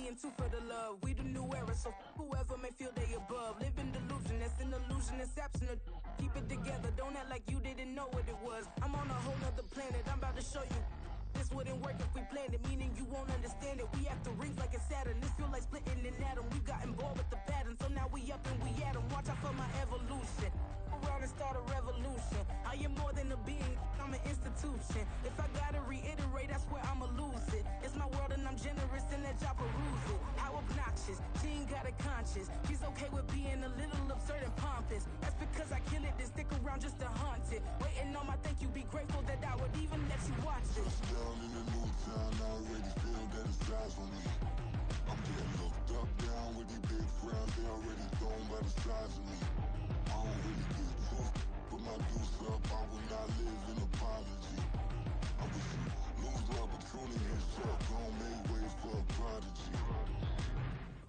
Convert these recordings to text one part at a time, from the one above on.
and two for the love. We the new era, so whoever may feel they above. Live in delusion, that's an illusion, that's absent. Keep it together, don't act like you didn't know what it was. I'm on a whole nother planet, I'm about to show you. This wouldn't work if we planned it, meaning you won't understand it. We have to rings like a Saturn. This feel like splitting an atom. We got involved with the pattern, so now we up and we at 'em. Watch out for my evolution. Around and start a revolution. I am more than a being, I'm an institution. If I gotta reiterate, that's where I'ma lose it. It's my world and I'm generous and let y'all peruse it. How obnoxious, she ain't got a conscience. She's okay with being a little absurd and pompous. That's because I kill it, then stick around just to haunt it. Waiting on my thank you, be grateful that I would even let you watch it. Down in the new town, I already feel that it's eyes on me. I'm getting looked up, down with these big frowns, they already thrown by the size of me. I don't really get tough, put my deuce up, I will not live in apology. I wish you lose the opportunity and shut, gon' make ways for a prodigy.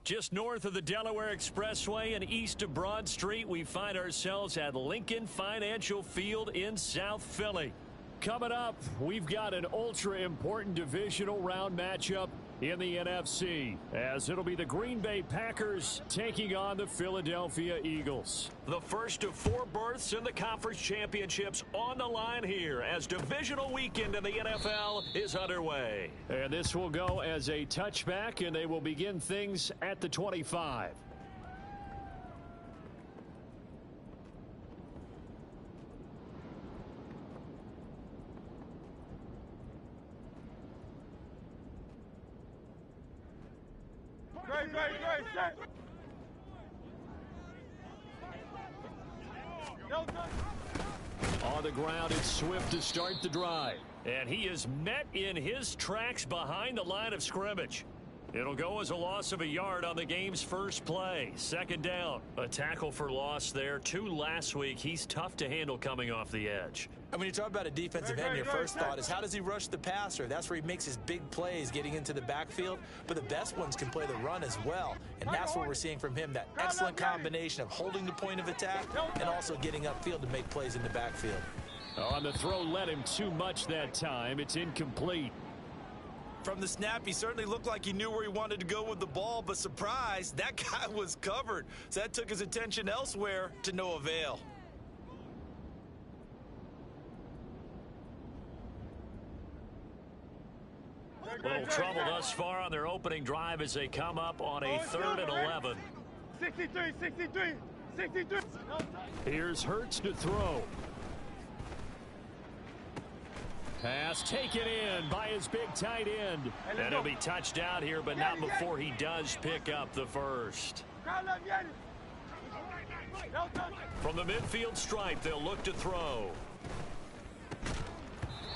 Just north of the Delaware Expressway and east of Broad Street, we find ourselves at Lincoln Financial Field in South Philly. Coming up, we've got an ultra-important divisional round matchup in the NFC, as it'll be the Green Bay Packers taking on the Philadelphia Eagles. The first of 4 berths in the conference championships on the line here as divisional weekend in the NFL is underway. And this will go as a touchback, and they will begin things at the 25. Great, set. On the ground, it's Swift to start the drive. And he is met in his tracks behind the line of scrimmage. It'll go as a loss of a yard on the game's first play. Second down. A tackle for loss there. 2 last week. He's tough to handle coming off the edge. And when you talk about a defensive end, your first thought is how does he rush the passer? That's where he makes his big plays getting into the backfield. But the best ones can play the run as well. And that's what we're seeing from him, that excellent combination of holding the point of attack and also getting upfield to make plays in the backfield. On the throw, led him too much that time. It's incomplete. From the snap, he certainly looked like he knew where he wanted to go with the ball, but surprise, that guy was covered. So that took his attention elsewhere to no avail. Little trouble thus far on their opening drive as they come up on a 3rd and 11. 63. Here's Hurts to throw. Pass taken in by his big tight end. And he'll be touched out here, but not before he does pick up the first. From the midfield stripe, they'll look to throw.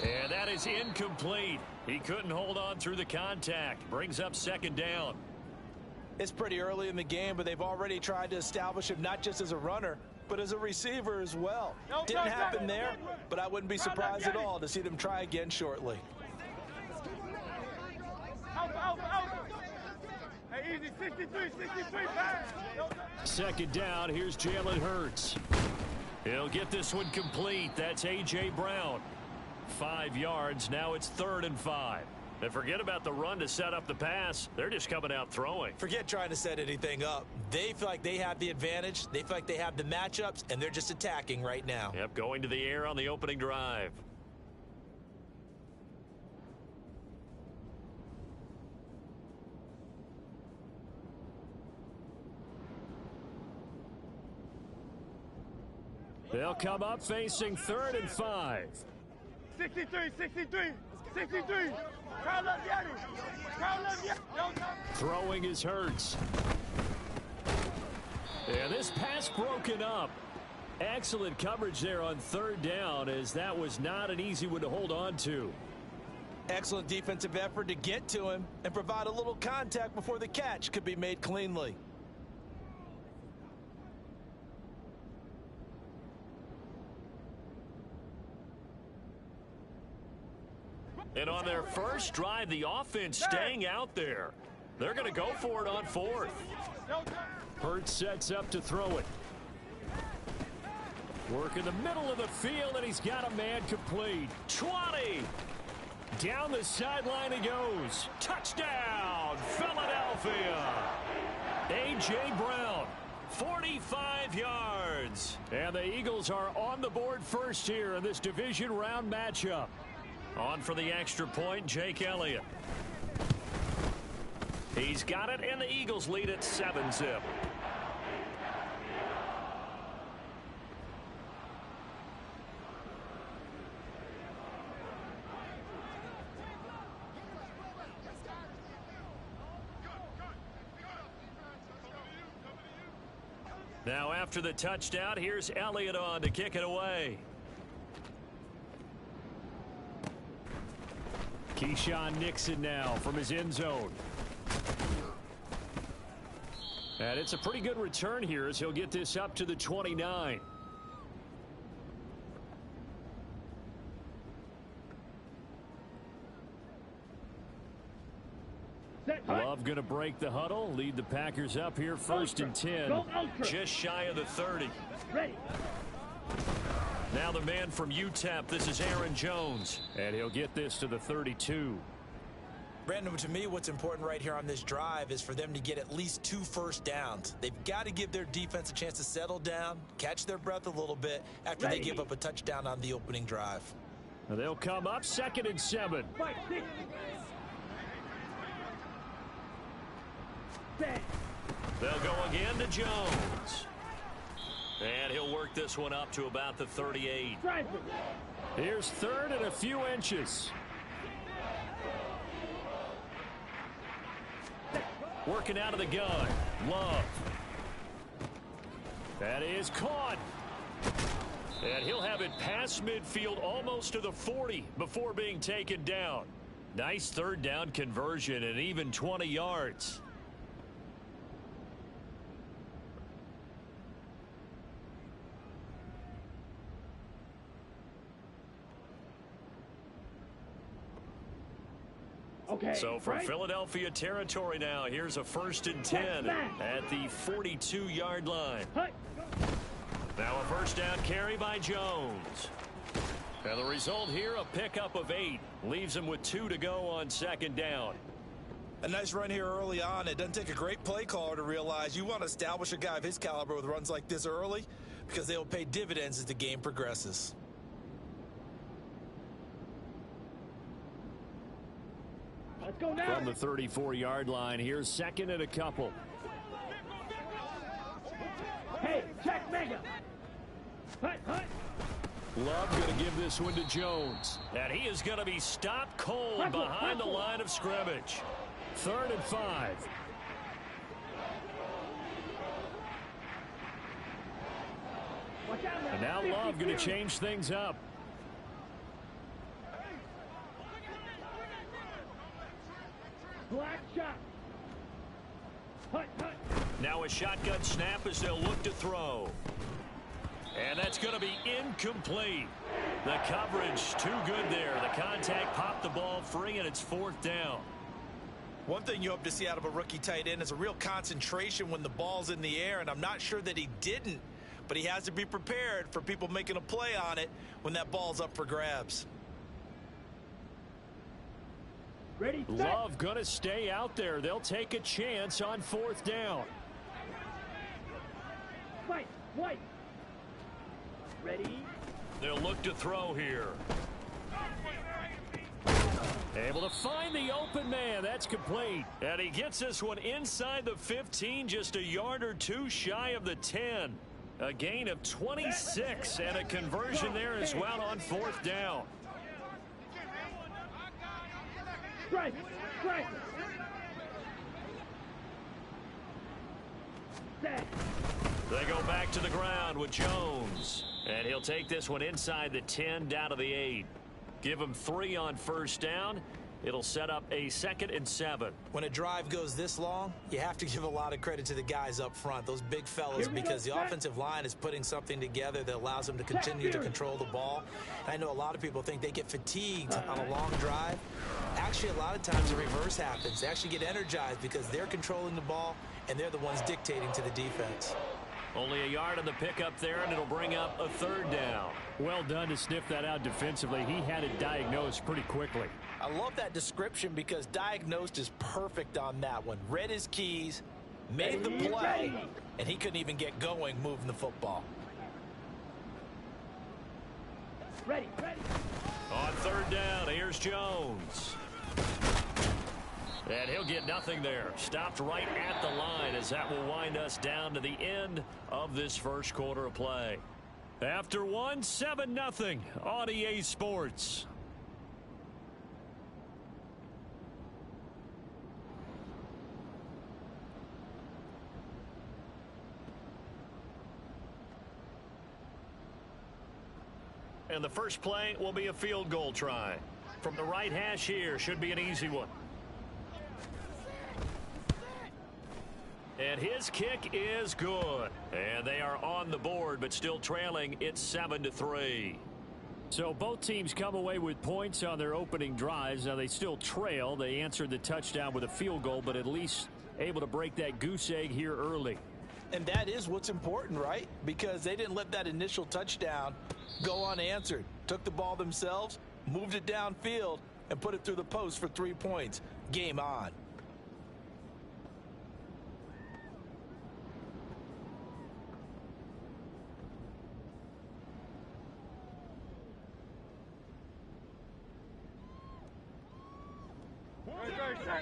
And that is incomplete. He couldn't hold on through the contact. Brings up 2nd down. It's pretty early in the game, but they've already tried to establish him not just as a runner, but as a receiver as well. Didn't happen there, but I wouldn't be surprised at all to see them try again shortly. Hey, easy, 63, pass. 2nd down, here's Jalen Hurts. He'll get this one complete. That's A.J. Brown. 5 yards, now it's 3rd and 5. And forget about the run to set up the pass. They're just coming out throwing. Forget trying to set anything up. They feel like they have the advantage. They feel like they have the matchups, and they're just attacking right now. Yep, going to the air on the opening drive. They'll come up facing 3rd and 5. 63. Throwing is Hurts. And this pass broken up. Excellent coverage there on 3rd down, as that was not an easy one to hold on to. Excellent defensive effort to get to him and provide a little contact before the catch could be made cleanly. And on their first drive, the offense staying out there. They're going to go for it on 4th. Hurts sets up to throw it. Work in the middle of the field, and he's got a man complete. 20. Down the sideline he goes. Touchdown, Philadelphia. A.J. Brown, 45 yards. And the Eagles are on the board first here in this division round matchup. On for the extra point, Jake Elliott. He's got it, and the Eagles lead at 7-zip. Now after the touchdown, here's Elliott on to kick it away. Keyshawn Nixon now from his end zone. And it's a pretty good return here as he'll get this up to the 29. Love going to break the huddle, lead the Packers up here first and 10, just shy of the 30. Now the man from UTEP, this is Aaron Jones, and he'll get this to the 32. Brandon, to me, what's important right here on this drive is for them to get at least 2 first downs. They've got to give their defense a chance to settle down, catch their breath a little bit after they give up a touchdown on the opening drive. Now they'll come up 2nd and 7. They'll go again to Jones. And he'll work this one up to about the 38. Here's 3rd and a few inches. Working out of the gun. Love. That is caught. And he'll have it past midfield almost to the 40 before being taken down. Nice 3rd down conversion and even 20 yards. So from Philadelphia territory now, here's a 1st and 10 at the 42-yard line. Now a first down carry by Jones. And the result here, a pickup of 8. Leaves him with 2 to go on 2nd down. A nice run here early on. It doesn't take a great play caller to realize you want to establish a guy of his caliber with runs like this early because they will pay dividends as the game progresses. Let's go now. From the 34-yard line, here's 2nd and a couple. Hey, check mega. Love going to give this one to Jones. And he is going to be stopped cold behind the line of scrimmage. 3rd and 5. And now Love going to change things up. Black shot. Now a shotgun snap as they'll look to throw. And that's going to be incomplete. The coverage too good there. The contact popped the ball free, and it's 4th down. One thing you hope to see out of a rookie tight end is a real concentration when the ball's in the air, and I'm not sure that he didn't, but he has to be prepared for people making a play on it when that ball's up for grabs. Ready, Love going to stay out there. They'll take a chance on 4th down. White. Ready. They'll look to throw here. Able to find the open man. That's complete. And he gets this one inside the 15, just a yard or 2 shy of the 10. A gain of 26 and a conversion there as well on 4th down. Strike. They go back to the ground with Jones. And he'll take this one inside the 10 down to the 8. Give him 3 on 1st down. It'll set up a 2nd and 7. When a drive goes this long, you have to give a lot of credit to the guys up front, those big fellas, because the offensive line is putting something together that allows them to continue to control the ball. And I know a lot of people think they get fatigued on a long drive. Actually, a lot of times the reverse happens. They actually get energized because they're controlling the ball and they're the ones dictating to the defense. Only a yard on the pickup there, and it'll bring up a third down. Well done to sniff that out defensively. He had it diagnosed pretty quickly. I love that description because diagnosed is perfect on that one. Read his keys, made the play, and he couldn't even get going moving the football. Ready. On third down, here's Jones. And he'll get nothing there. Stopped right at the line as that will wind us down to the end of this first quarter of play. After one, 7-0 on EA Sports. And the first play will be a field goal try. From the right hash here, should be an easy one. And his kick is good. And they are on the board, but still trailing. It's 7-3. So both teams come away with points on their opening drives. Now they still trail. They answered the touchdown with a field goal, but at least able to break that goose egg here early. And that is what's important, right? Because they didn't let that initial touchdown go unanswered. Took the ball themselves, moved it downfield, and put it through the post for 3 points. Game on.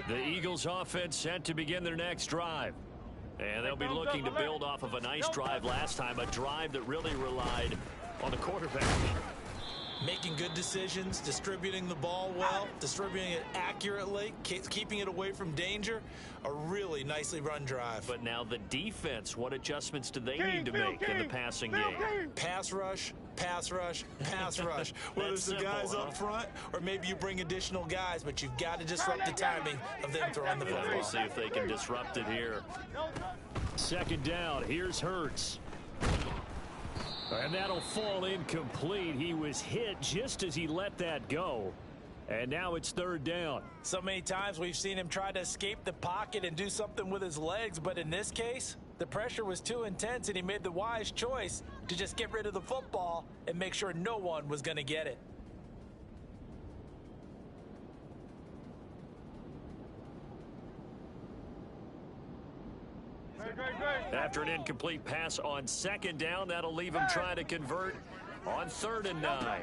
The Eagles offense set to begin their next drive. And they'll be looking to build off of a nice drive last time, a drive that really relied on the quarterback. Making good decisions, distributing the ball well, distributing it accurately, keeping it away from danger. A really nicely run drive. But now the defense, what adjustments do they need to make in the passing game? Pass rush, pass rush, pass rush. Whether it's the guys up front or maybe you bring additional guys, but you've got to disrupt the timing of them throwing the football. We'll see if they can disrupt it here. Second down, here's Hurts. And that'll fall incomplete. He was hit just as he let that go. And now it's third down. So many times we've seen him try to escape the pocket and do something with his legs, but in this case, the pressure was too intense and he made the wise choice to just get rid of the football and make sure no one was going to get it. After an incomplete pass on second down, that'll leave him trying to convert on 3rd and 9.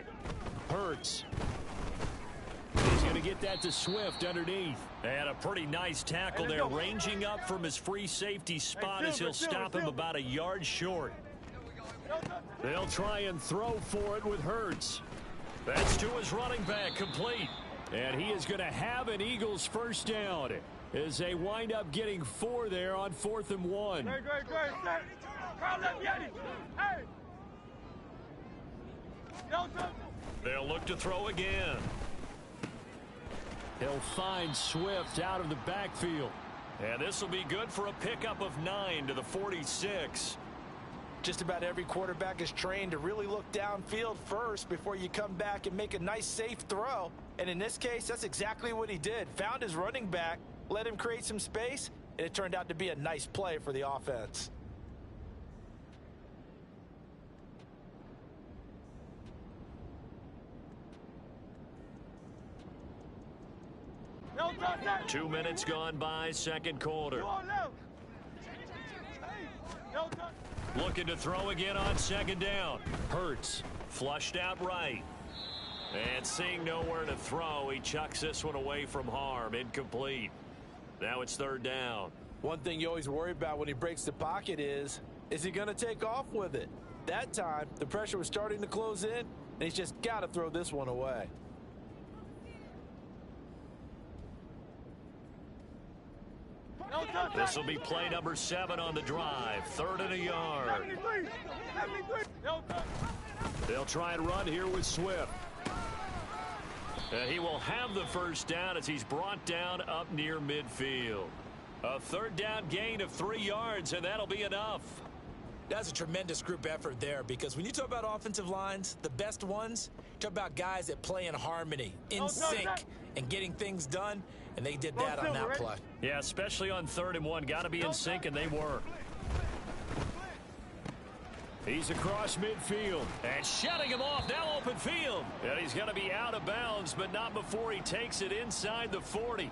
Hurts. He's going to get that to Swift underneath. And a pretty nice tackle there, ranging up from his free safety spot as he'll stop him about a yard short. They'll try and throw for it with Hurts. That's to his running back, complete. And he is going to have an Eagles first down as they wind up getting 4 there on 4th and 1. They'll look to throw again. He'll find Swift out of the backfield. And this will be good for a pickup of 9 to the 46. Just about every quarterback is trained to really look downfield first before you come back and make a nice safe throw. And in this case, that's exactly what he did. Found his running back, let him create some space, and it turned out to be a nice play for the offense. Two minutes gone by, second quarter. Looking to throw again on second down. Hurts flushed out right. And seeing nowhere to throw, he chucks this one away from harm. Incomplete. Now it's 3rd down. One thing you always worry about when he breaks the pocket is he going to take off with it? That time, the pressure was starting to close in, and he's just got to throw this one away. This will be play number 7 on the drive. 3rd and a yard. They'll try and run here with Swift. And he will have the first down as he's brought down up near midfield. A 3rd down gain of 3 yards, and that'll be enough. That's a tremendous group effort there, because when you talk about offensive lines, the best ones, talk about guys that play in harmony, in sync, and getting things done, and they did that on that play. Yeah, especially on 3rd and 1. Got to be in sync, and they were. He's across midfield and shutting him off now open field. And he's going to be out of bounds, but not before he takes it inside the 40.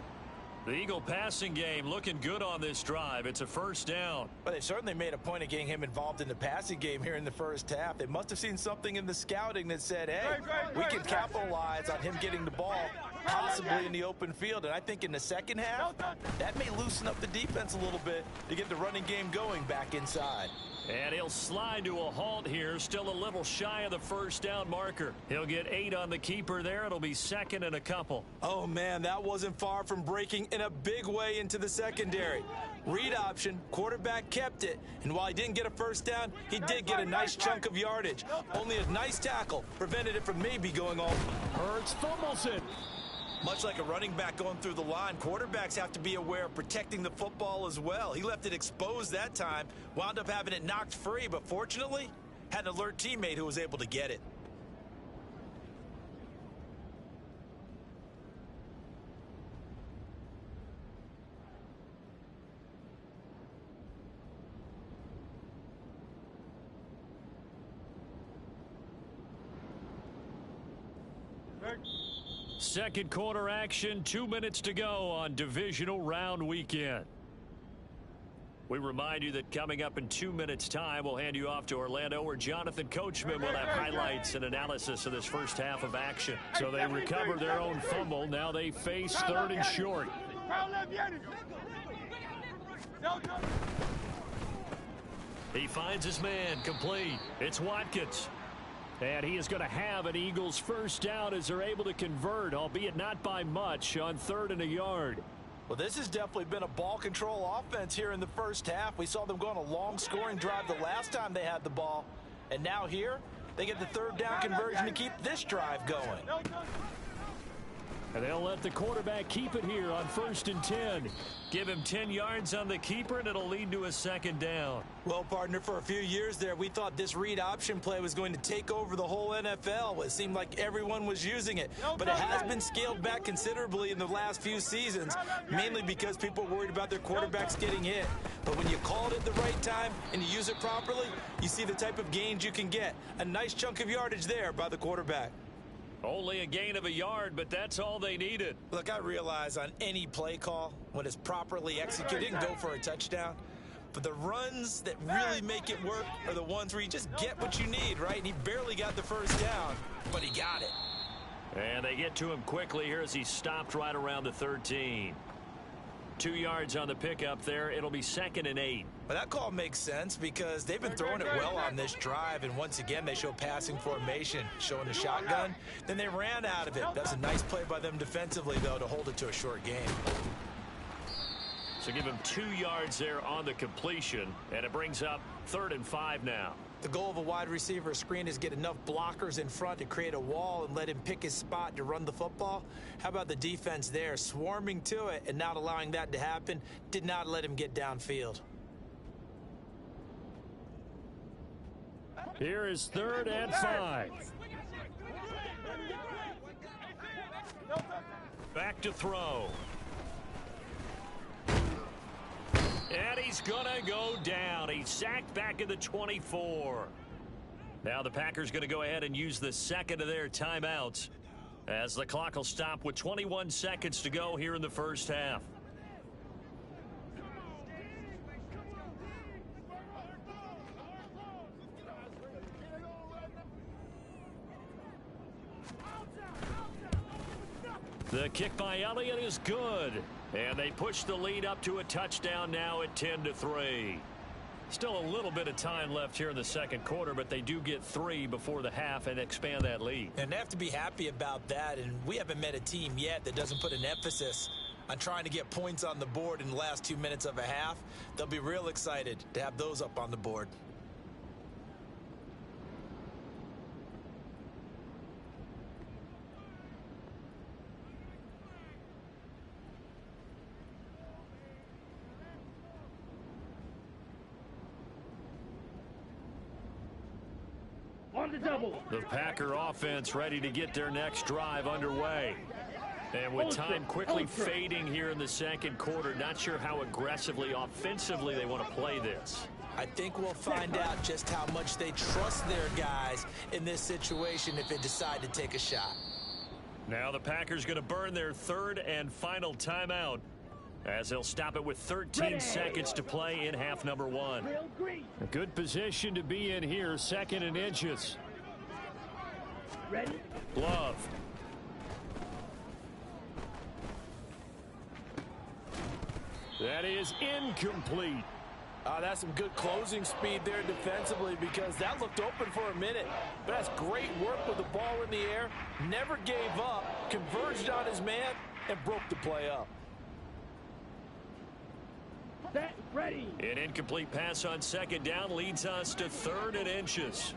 The Eagle passing game looking good on this drive. It's a first down. But they certainly made a point of getting him involved in the passing game here in the first half. They must have seen something in the scouting that said, hey, we can capitalize on him getting the ball possibly in the open field. And I think in the second half, that may loosen up the defense a little bit to get the running game going back inside. And he'll slide to a halt here, still a little shy of the first down marker. He'll get 8 on the keeper there. It'll be second and a couple. Oh, man, that wasn't far from breaking in a big way into the secondary. Read option, quarterback kept it, and while he didn't get a first down, he did get a nice chunk of yardage. Only a nice tackle prevented it from maybe going off. Hurts fumbles it. Much like a running back going through the line, quarterbacks have to be aware of protecting the football as well. He left it exposed that time, wound up having it knocked free, but fortunately, had an alert teammate who was able to get it. Second quarter action, 2 minutes to go on Divisional Round Weekend. We remind you that coming up in 2 minutes' time, we'll hand you off to Orlando, where Jonathan Coachman will have highlights and analysis of this first half of action. So they recover their own fumble. Now they face third and short. He finds his man, complete. It's Watkins. And he is going to have an Eagles first down as they're able to convert, albeit not by much, on 3rd and a yard. Well, this has definitely been a ball control offense here in the first half. We saw them go on a long scoring drive the last time they had the ball. And now here, they get the 3rd down conversion to keep this drive going. And they'll let the quarterback keep it here on 1st and 10. Give him 10 yards on the keeper, and it'll lead to a second down. Well, partner, for a few years there, we thought this read option play was going to take over the whole NFL. It seemed like everyone was using it. But it has been scaled back considerably in the last few seasons, mainly because people are worried about their quarterbacks getting hit. But when you call it at the right time and you use it properly, you see the type of gains you can get. A nice chunk of yardage there by the quarterback. Only a gain of a yard, but that's all they needed. Look, I realize on any play call, when it's properly executed, you can go for a touchdown. But the runs that really make it work are the ones where you just get what you need, right? And he barely got the first down, but he got it. And they get to him quickly here as he stopped right around the 13. 2 yards on the pickup there. It'll be 2nd and 8. Well, that call makes sense because they've been throwing it well on this drive, and once again they show passing formation, showing the shotgun. Then they ran out of it. That's a nice play by them defensively, though, to hold it to a short game. So give him 2 yards there on the completion, and it brings up 3rd and 5 now. The goal of a wide receiver screen is get enough blockers in front to create a wall and let him pick his spot to run the football. How about the defense there, swarming to it and not allowing that to happen? Did not let him get downfield. Here is 3rd and 5. Back to throw. And he's gonna go down. He's sacked back at the 24. Now the Packers going to go ahead and use the second of their timeouts as the clock will stop with 21 seconds to go here in the first half. The kick by Elliott is good. And they push the lead up to a touchdown now at 10-3. Still a little bit of time left here in the second quarter, but they do get 3 before the half and expand that lead. And they have to be happy about that, and we haven't met a team yet that doesn't put an emphasis on trying to get points on the board in the last 2 minutes of a half. They'll be real excited to have those up on the board. The Packer offense ready to get their next drive underway. And with time quickly fading here in the second quarter, not sure how aggressively, offensively they want to play this. I think we'll find out just how much they trust their guys in this situation if they decide to take a shot. Now the Packers going to burn their third and final timeout as they'll stop it with 13 seconds to play in half number 1. A good position to be in here, 2nd and inches. Ready? Love. That is incomplete. That's some good closing speed there defensively because that looked open for a minute. But that's great work with the ball in the air. Never gave up, converged on his man, and broke the play up. Set, ready. An incomplete pass on 2nd down leads us to 3rd and inches.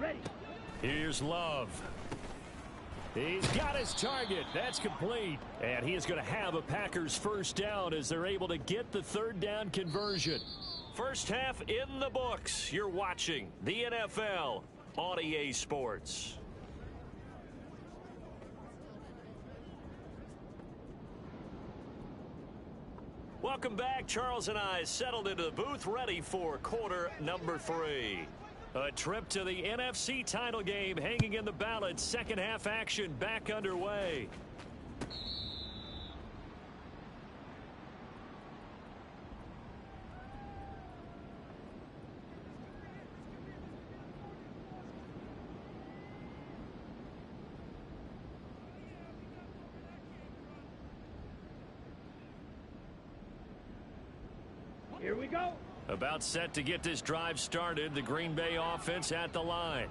Ready. Here's Love. He's got his target. That's complete. And he is going to have a Packers first down as they're able to get the 3rd down conversion. First half in the books. You're watching the NFL on EA Sports. Welcome back. Charles and I settled into the booth ready for quarter number 3. A trip to the NFC title game hanging in the balance. Second half action back underway. Here we go. About set to get this drive started. The Green Bay offense at the line.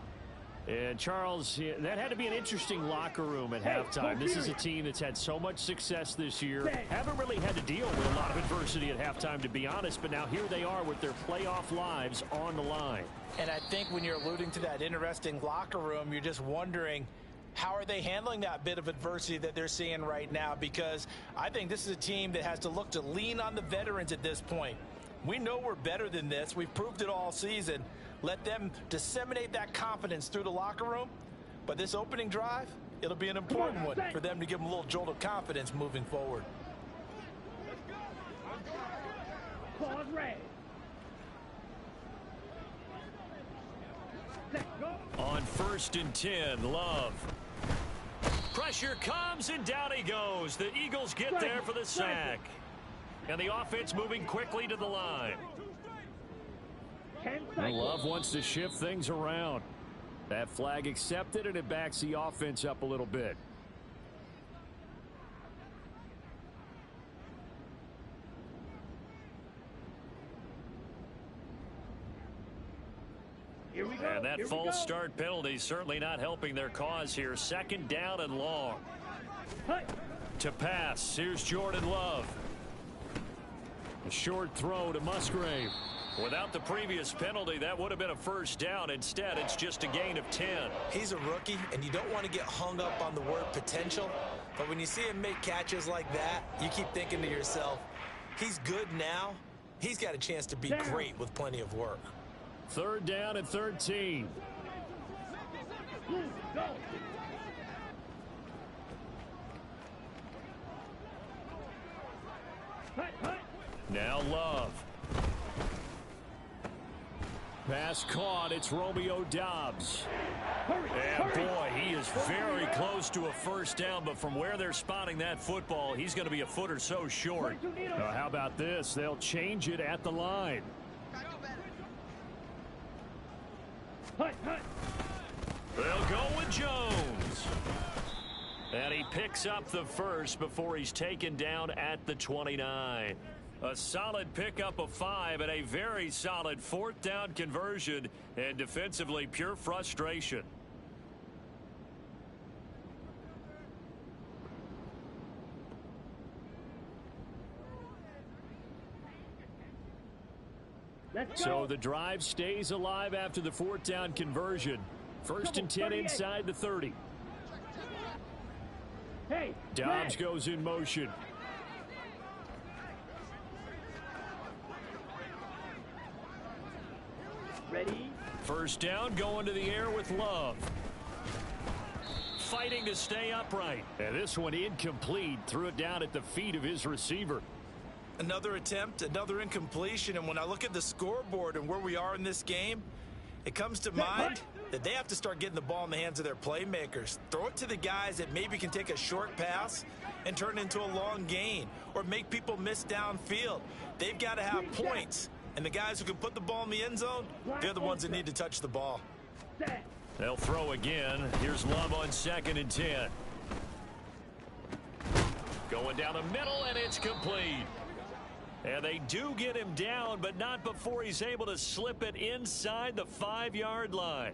And Charles, that had to be an interesting locker room at halftime. This is a team that's had so much success this year. Haven't really had to deal with a lot of adversity at halftime, to be honest. But now here they are with their playoff lives on the line. And I think when you're alluding to that interesting locker room, you're just wondering, how are they handling that bit of adversity that they're seeing right now? Because I think this is a team that has to look to lean on the veterans at this point. We know we're better than this. We've proved it all season. Let them disseminate that confidence through the locker room. But this opening drive, it'll be an important one for them to give them a little jolt of confidence moving forward. Pause, red. Let's go. On 1st and 10, Love. Pressure comes and down he goes. The Eagles get there for the sack. And the offense moving quickly to the line. Love wants to shift things around. That flag accepted, and it backs the offense up a little bit. Here we go. And that false start penalty certainly not helping their cause here. 2nd down and long. To pass, here's Jordan Love. A short throw to Musgrave. Without the previous penalty, that would have been a first down. Instead, it's just a gain of 10. He's a rookie, and you don't want to get hung up on the word potential. But when you see him make catches like that, you keep thinking to yourself, he's good now. He's got a chance to be great with plenty of work. 3rd down and 13. Go. Now Love. Pass caught. It's Romeo Dubbz. And boy, he is very close to a first down, but from where they're spotting that football, he's going to be a foot or so short. How about this? They'll change it at the line. They'll go with Jones. And he picks up the first before he's taken down at the 29. A solid pickup of 5 and a very solid 4th down conversion, and defensively pure frustration. So the drive stays alive after the 4th down conversion. 1st and 10 inside the 30. Dubbz goes in motion. Ready. First down, going to the air with Love. Fighting to stay upright. And this one incomplete. Threw it down at the feet of his receiver. Another attempt, another incompletion, and when I look at the scoreboard and where we are in this game, it comes to mind that they have to start getting the ball in the hands of their playmakers. Throw it to the guys that maybe can take a short pass and turn it into a long gain or make people miss downfield. They've got to have points, and the guys who can put the ball in the end zone, they're the ones that need to touch the ball. They'll throw again. Here's Love on 2nd and 10. Going down the middle, and it's complete. And they do get him down, but not before he's able to slip it inside the 5-yard line.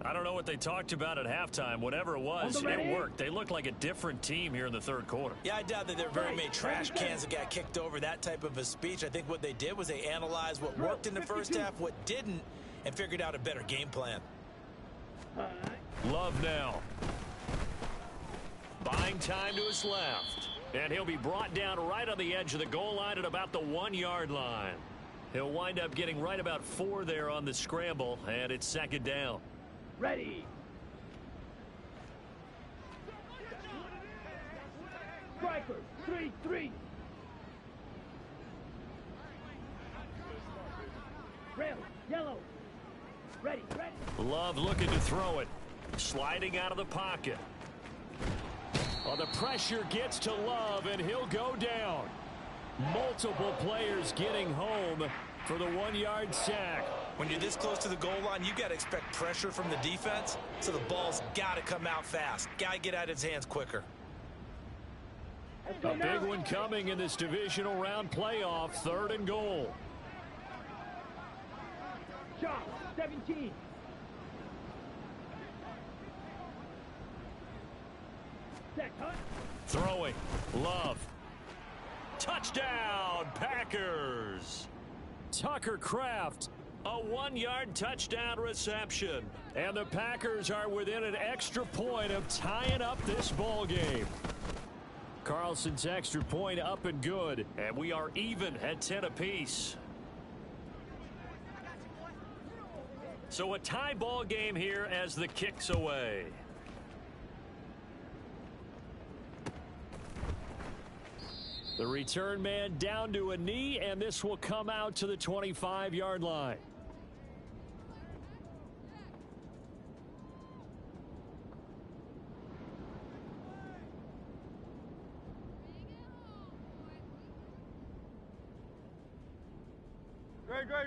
I don't know what they talked about at halftime. Whatever it was, it worked. They looked like a different team here in the 3rd quarter. Yeah, I doubt that there were very many trash cans that got kicked over, that type of a speech. I think what they did was they analyzed what worked in the first half, what didn't, and figured out a better game plan. Love now. Buying time to his left. And he'll be brought down right on the edge of the goal line at about the 1-yard line. He'll wind up getting right about 4 there on the scramble, and it's 2nd down. Ready. Striker, 3-3. Red, yellow. Ready. Love looking to throw it. Sliding out of the pocket. Oh, the pressure gets to Love, and he'll go down. Multiple players getting home for the 1-yard sack. When you're this close to the goal line, you got to expect pressure from the defense, so the ball's got to come out fast. Got to get out of his hands quicker. A big one coming in this divisional round playoff, 3rd and goal. Shot, 17. Throwing. Love. Touchdown, Packers. Tucker Kraft, a 1-yard touchdown reception. And the Packers are within an extra point of tying up this ball game. Carlson's extra point up and good. And we are even at 10 apiece. So a tie ball game here as the kick's away. The return man down to a knee, and this will come out to the 25-yard line.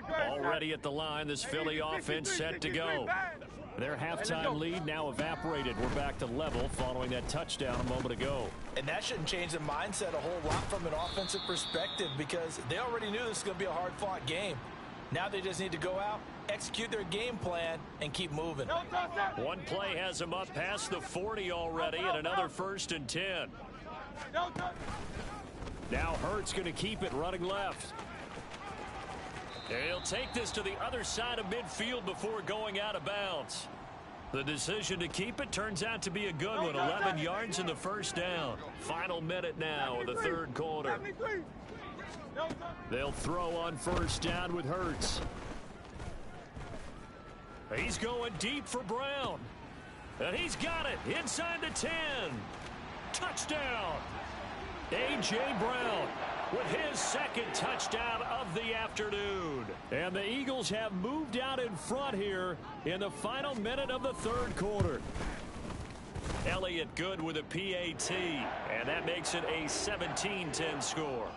Already at the line, this Philly offense set to go. Their halftime lead now evaporated. We're back to level following that touchdown a moment ago. And that shouldn't change the mindset a whole lot from an offensive perspective because they already knew this was going to be a hard-fought game. Now they just need to go out, execute their game plan, and keep moving. One play has them up past the 40 already, and another 1st and 10. Now Hurts going to keep it running left. He'll take this to the other side of midfield before going out of bounds. The decision to keep it turns out to be a good one. 11 yards in the 1st down. Final minute now of the 3rd quarter. They'll throw on 1st down with Hurts. He's going deep for Brown. And he's got it inside the 10. Touchdown. A.J. Brown with his 2nd touchdown of the afternoon. And the Eagles have moved out in front here in the final minute of the 3rd quarter. Elliott good with a PAT, and that makes it a 17-10 score.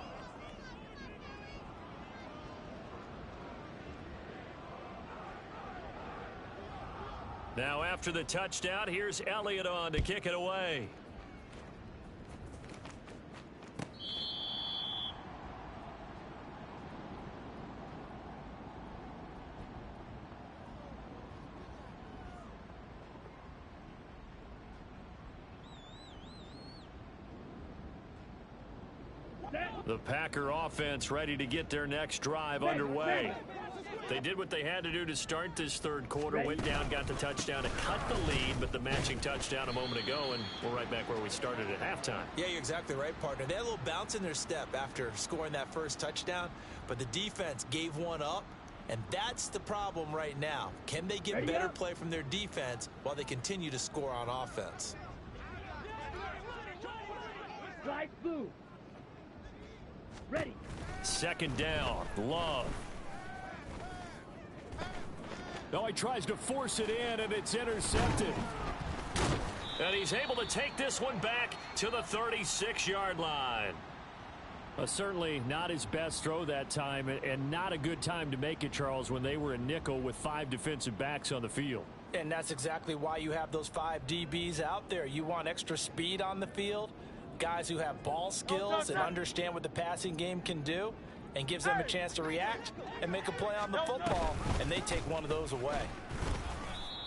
Now after the touchdown, here's Elliott on to kick it away. The Packer offense ready to get their next drive underway. They did what they had to do to start this 3rd quarter. Went down, got the touchdown to cut the lead, but the matching touchdown a moment ago, and we're right back where we started at halftime. Yeah, you're exactly right, partner. They had a little bounce in their step after scoring that 1st touchdown, but the defense gave one up, and that's the problem right now. Can they get better play from their defense while they continue to score on offense? Light blue. Ready. Second down. Love. No, he tries to force it in, and it's intercepted. And he's able to take this one back to the 36-yard line. Certainly not his best throw that time, and not a good time to make it, Charles, when they were in nickel with 5 defensive backs on the field. And that's exactly why you have those 5 DBs out there. You want extra speed on the field, guys who have ball skills and understand what the passing game can do, and gives them a chance to react and make a play on the football, and they take one of those away.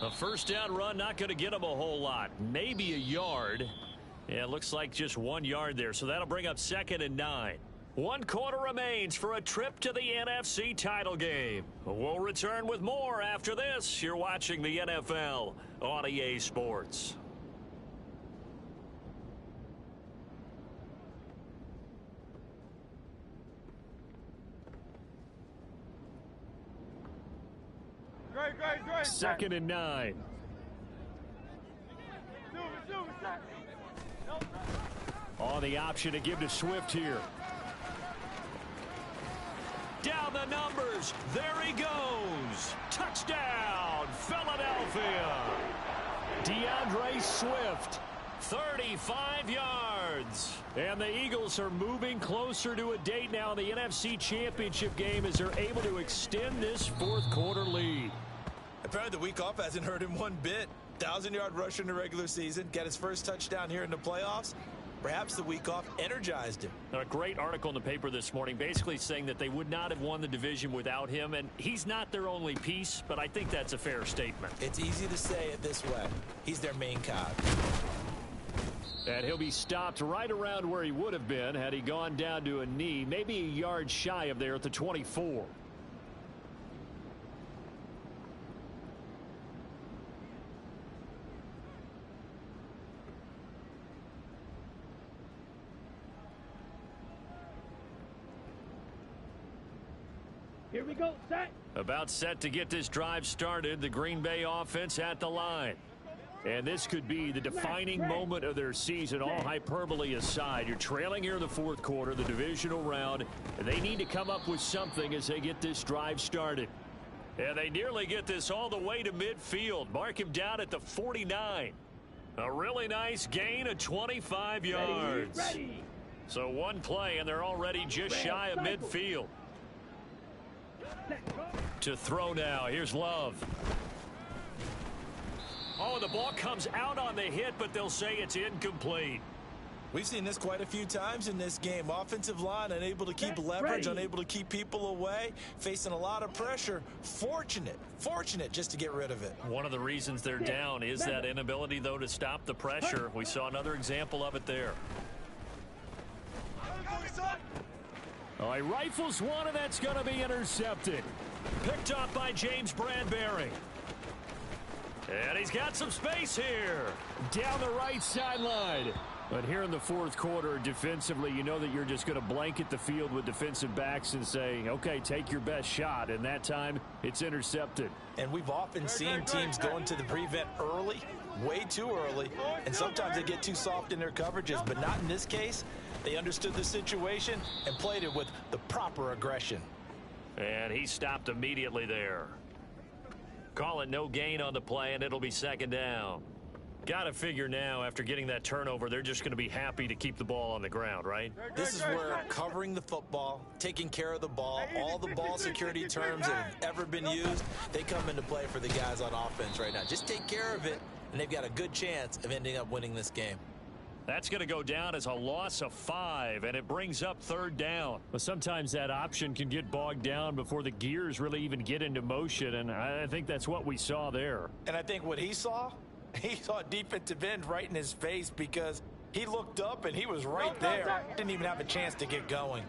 A first down run, not going to get them a whole lot. Maybe a yard. Yeah, it looks like just 1 yard there, so that'll bring up 2nd and 9. 1 quarter remains for a trip to the NFC title game. We'll return with more after this. You're watching the NFL on EA Sports. Great. 2nd and 9. On the option to give to Swift here. Down the numbers. There he goes. Touchdown, Philadelphia. DeAndre Swift, 35 yards. And the Eagles are moving closer to a date now in the NFC Championship game as they're able to extend this 4th quarter lead. Apparently the week off hasn't hurt him one bit. 1,000-yard rusher in the regular season, got his first touchdown here in the playoffs. Perhaps the week off energized him. A great article in the paper this morning basically saying that they would not have won the division without him, and he's not their only piece, but I think that's a fair statement. It's easy to say it this way. He's their main cog. And he'll be stopped right around where he would have been had he gone down to a knee, maybe a yard shy of there at the 24. Here we go, set. About set to get this drive started. The Green Bay offense at the line. And this could be the defining moment of their season, all hyperbole aside. You're trailing here in the 4th quarter, the divisional round. And they need to come up with something as they get this drive started. And they nearly get this all the way to midfield. Mark him down at the 49. A really nice gain of 25 yards. Ready. So 1 play, and they're already just shy of midfield. To throw now. Here's Love. Oh, the ball comes out on the hit, but they'll say it's incomplete. We've seen this quite a few times in this game. Offensive line unable to keep leverage, unable to keep people away, facing a lot of pressure. Fortunate just to get rid of it. One of the reasons they're down is that inability, though, to stop the pressure. We saw another example of it there. Oh, he rifles one, and that's going to be intercepted. Picked up by James Bradbury. And he's got some space here. Down the right sideline. But here in the 4th quarter, defensively, you know that you're just going to blanket the field with defensive backs and say, okay, take your best shot. And that time, it's intercepted. And we've often seen teams go into the prevent early, way too early, and sometimes they get too soft in their coverages, but not in this case. They understood the situation and played it with the proper aggression. And he stopped immediately there. Call it no gain on the play, and it'll be 2nd down. Got to figure now, after getting that turnover, they're just going to be happy to keep the ball on the ground, right? This is where covering the football, taking care of the ball, all the ball security terms that have ever been used, they come into play for the guys on offense right now. Just take care of it, and they've got a good chance of ending up winning this game. That's going to go down as a loss of 5, and it brings up 3rd down. But sometimes that option can get bogged down before the gears really even get into motion, and I think that's what we saw there. And I think what he saw a defensive end right in his face because he looked up and he was right there. Didn't even have a chance to get going.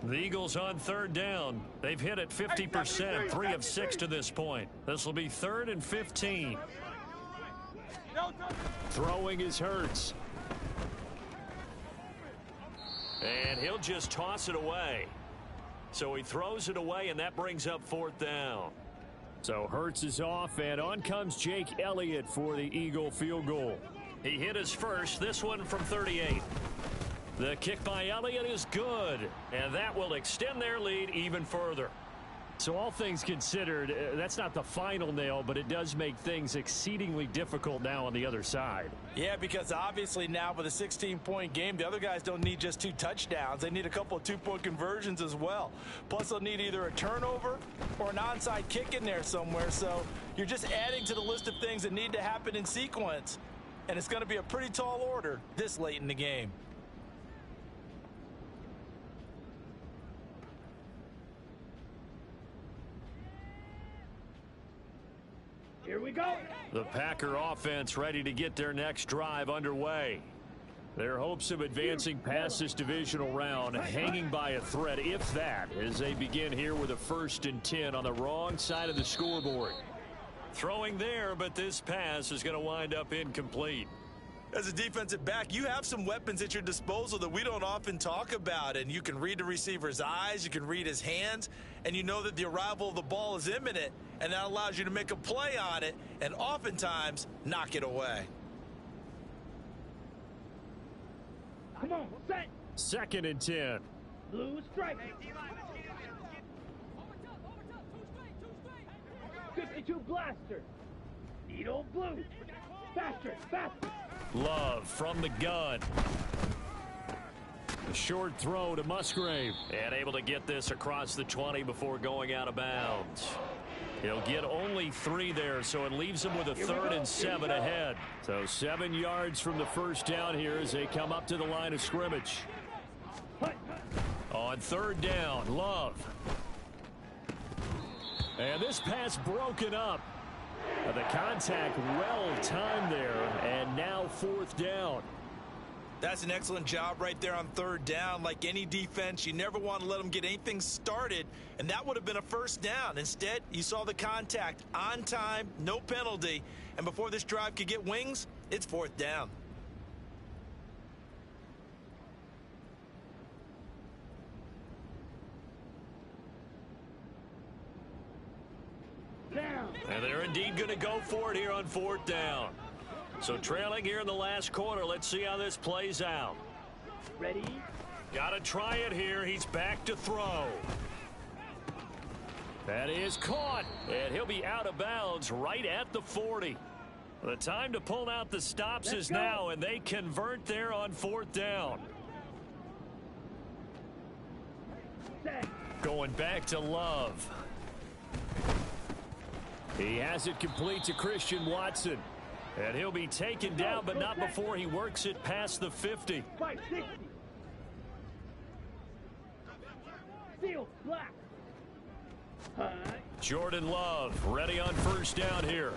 The Eagles on 3rd down. They've hit it 50%, 3 of 6 to this point. This will be 3rd and 15. Throwing is Hurts. And he'll just toss it away. So he throws it away, and that brings up 4th down. So Hurts is off, and on comes Jake Elliott for the Eagle field goal. He hit his first, this one from 38. The kick by Elliott is good, and that will extend their lead even further. So all things considered, that's not the final nail, but it does make things exceedingly difficult now on the other side. Yeah, because obviously now with a 16-point game, the other guys don't need just 2 touchdowns. They need a couple of 2-point conversions as well. Plus, they'll need either a turnover or an onside kick in there somewhere. So you're just adding to the list of things that need to happen in sequence. And it's going to be a pretty tall order this late in the game. Here we go. The Packer offense ready to get their next drive underway. Their hopes of advancing past this divisional round hanging by a thread, if that, as they begin here with a 1st and 10 on the wrong side of the scoreboard. Throwing there, but this pass is going to wind up incomplete. As a defensive back, you have some weapons at your disposal that we don't often talk about, and you can read the receiver's eyes, you can read his hands, and you know that the arrival of the ball is imminent, and that allows you to make a play on it and oftentimes knock it away. Come on, set. 2nd and 10. Blue strike. 52 blaster. Needle blue. Faster, faster. Love from the gun. A short throw to Musgrave. And able to get this across the 20 before going out of bounds. He'll get only 3 there, so it leaves him with a 3rd and 7 ahead. So 7 yards from the first down here as they come up to the line of scrimmage. On 3rd down, Love. And this pass broken up. The contact well timed there, and now 4th down. That's an excellent job right there on 3rd down. Like any defense, you never want to let them get anything started, and that would have been a 1st down. Instead, you saw the contact on time, no penalty, and before this drive could get wings, it's 4th down. And they're indeed going to go for it here on 4th down. So trailing here in the last quarter. Let's see how this plays out. Ready? Got to try it here. He's back to throw. That is caught. And he'll be out of bounds right at the 40. The time to pull out the stops is now, and they convert there on 4th down. Set. Going back to Love. He has it complete to Christian Watson. And he'll be taken down, but not before he works it past the 50. 560. Seal black. Jordan Love ready on 1st down here.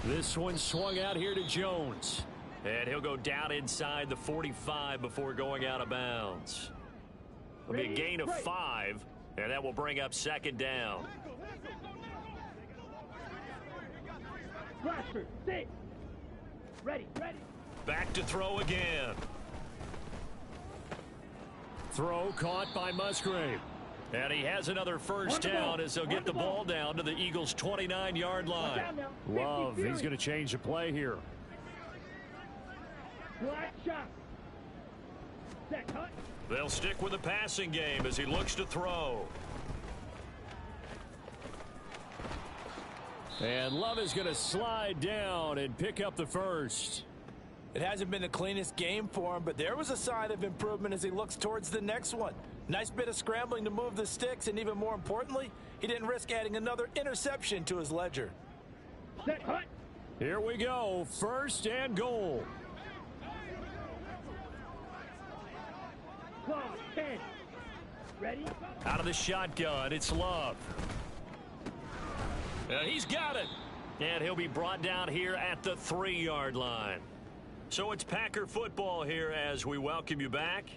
This one swung out here to Jones. And he'll go down inside the 45 before going out of bounds. It'll be a gain of 5, and that will bring up 2nd down. Blaster, 6. Ready, ready. Back to throw again. Throw caught by Musgrave. And he has another 1st down as they'll get the ball down to the Eagles' 29-yard line. Love, he's going to change the play here. Black shot. Set, cut. They'll stick with the passing game as he looks to throw. And Love is going to slide down and pick up the 1st. It hasn't been the cleanest game for him, but there was a sign of improvement as he looks towards the next one. Nice bit of scrambling to move the sticks, and even more importantly, he didn't risk adding another interception to his ledger. Set, cut. Here we go, 1st and goal. Claw, 10. Ready? Out of the shotgun, it's Love. And he's got it. And he'll be brought down here at the 3-yard line. So it's Packer football here as we welcome you back.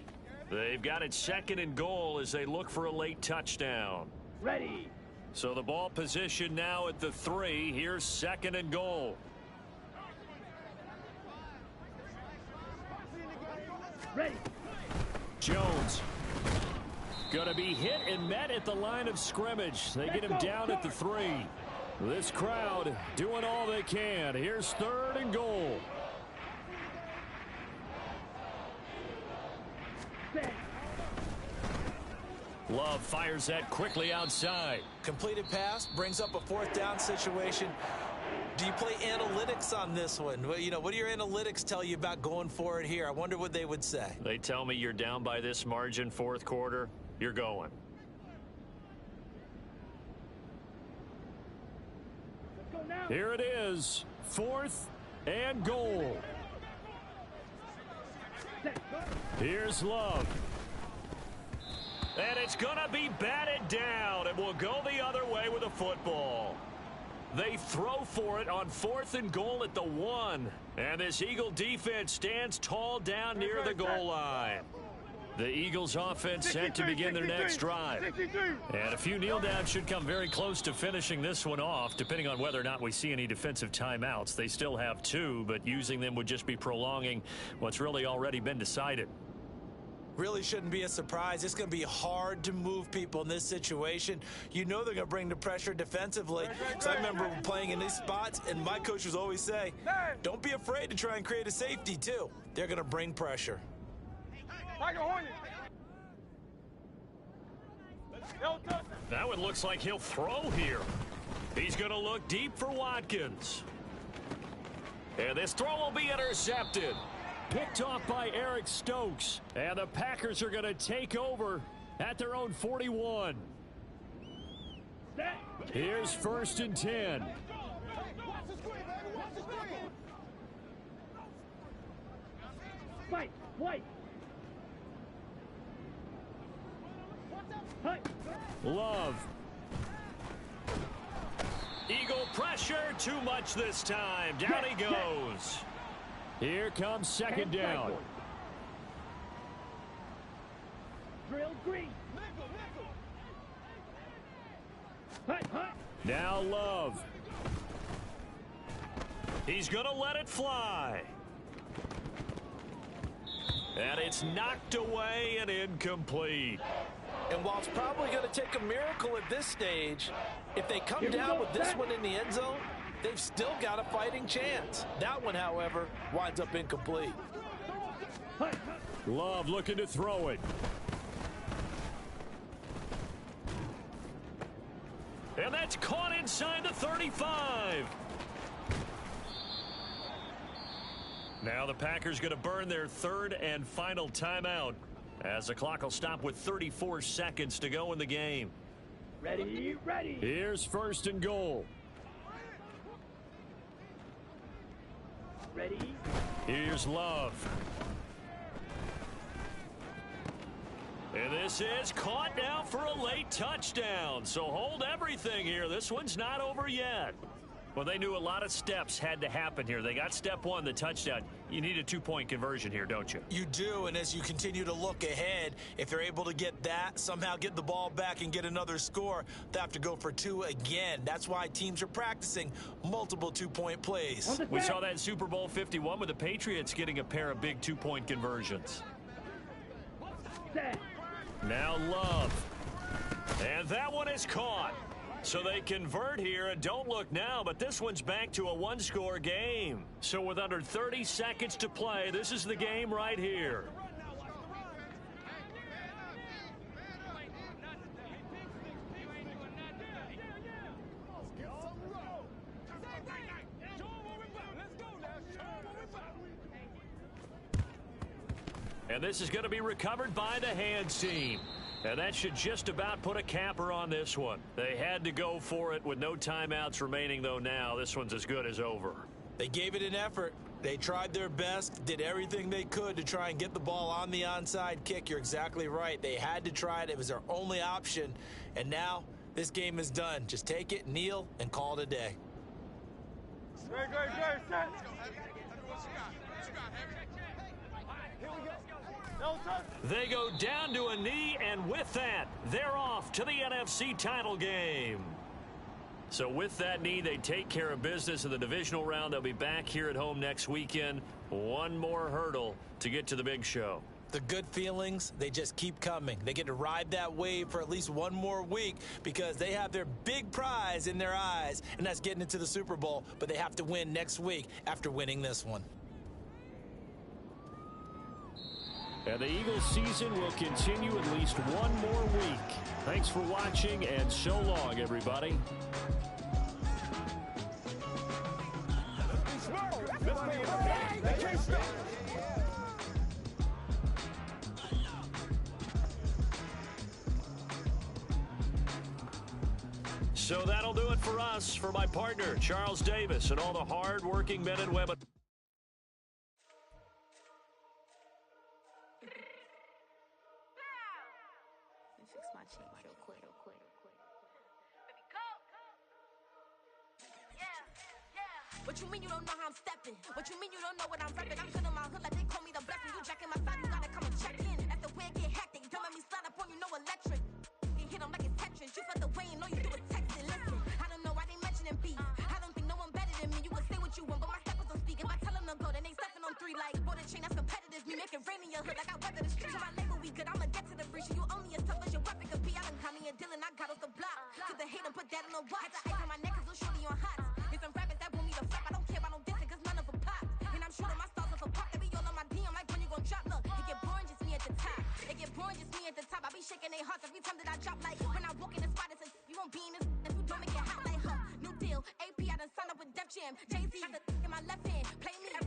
They've got it 2nd and goal as they look for a late touchdown. Ready. So the ball position now at the 3. Here's 2nd and goal. Ready. Jones. Going to be hit and met at the line of scrimmage. They get him down at the 3. This crowd doing all they can. Here's 3rd and goal. Set. Love fires that quickly outside. Completed pass brings up a 4th down situation. Do you play analytics on this one? Well, you know, what do your analytics tell you about going for it here? I wonder what they would say. They tell me you're down by this margin, 4th quarter. You're going. Let's go now. Here it is, 4th and goal. Set. Here's Love. And it's going to be batted down, and we'll go the other way with a football. They throw for it on 4th and goal at the 1. And this Eagle defense stands tall down near the goal line. The Eagles offense set to begin their next drive. And a few kneel downs should come very close to finishing this one off, depending on whether or not we see any defensive timeouts. They still have 2, but using them would just be prolonging what's really already been decided. Really shouldn't be a surprise. It's going to be hard to move people in this situation. You know they're going to bring the pressure defensively. So I remember playing in these spots, and my coach would always say, don't be afraid to try and create a safety, too. They're going to bring pressure. That one looks like he'll throw here. He's going to look deep for Watkins. And this throw will be intercepted. Picked off by Eric Stokes. And the Packers are going to take over at their own 41. Set. Here's 1st and 10. Fight. White. Hut. Love. Eagle pressure, too much this time. Down he goes. Here comes 2nd down. Drill green. Hut. Now Love. He's going to let it fly. And it's knocked away and incomplete. And while it's probably going to take a miracle at this stage, if they come down with this one in the end zone, they've still got a fighting chance. That one, however, winds up incomplete. Love looking to throw it. And that's caught inside the 35. Now the Packers going to burn their 3rd and final timeout, as the clock will stop with 34 seconds to go in the game. Ready. Here's 1st and goal. Ready. Here's Love. And this is caught now for a late touchdown. So hold everything here. This one's not over yet. Well, they knew a lot of steps had to happen here. They got step 1, the touchdown. You need a 2-point conversion here, don't you? You do, and as you continue to look ahead, if they're able to get that, somehow get the ball back and get another score, they have to go for 2 again. That's why teams are practicing multiple 2-point plays. We saw that in Super Bowl 51 with the Patriots getting a pair of big 2-point conversions. Set. Now Love. And that one is caught. So they convert here, and don't look now, but this one's back to a 1-score game. So with under 30 seconds to play, this is the game right here. And this is going to be recovered by the hands team. And that should just about put a capper on this one. They had to go for it with no timeouts remaining, though. Now this one's as good as over. They gave it an effort. They tried their best, did everything they could to try and get the ball on the onside kick. You're exactly right. They had to try it. It was their only option. And now this game is done. Just take it, kneel, and call it a day. Great, set. They go down to a knee, and with that, they're off to the NFC title game. So with that knee, they take care of business in the divisional round. They'll be back here at home next weekend. One more hurdle to get to the big show. The good feelings, they just keep coming. They get to ride that wave for at least one more week because they have their big prize in their eyes, and that's getting into the Super Bowl. But they have to win next week after winning this one. And the Eagles season will continue at least one more week. Thanks for watching, and so long, everybody. So that'll do it for us. For my partner, Charles Davis, and all the hard-working men and women. Fix my cheek real quick. What you mean you don't know how I'm stepping? What you mean you don't know what I'm repping? I'm good in my hood like they call me the blessing. You jacking my side, you gotta come and check in. That's the way it get hectic. Don't make me slide up on you, no electric. You hit them like it's Tetris. You felt the way and know you do it texting. Listen, I don't know why they mentioning beef. I don't think no one better than me. You can say what you want, but my steppers don't speak. If I tell them to go, then they stepping on 3 like border chain. That's competitive. Me make it rain in your hood like I weather the streets. So my label we good. I'ma get to the breach. You only as tough as your weapon could be. I done Connie and Dylan. I got off the block. To the hate and put that in the watch. Had the ice on my neck 'cause little shorty on hot. Here's some rappers that want me to flop. I don't care about no dissing 'cause none of them pop. And I'm shooting my stars off a pop. They be all on my DM like when you gon' drop. Look, it get boring just me at the top. It get boring just me at the top. I be shaking their hearts every time that I drop. Like when I walk in the spot, it's a you won't be in this if you don't make it hot like huh. New deal, AP I done signed up with Def Jam. Jay-Z got the in my left hand. Play me.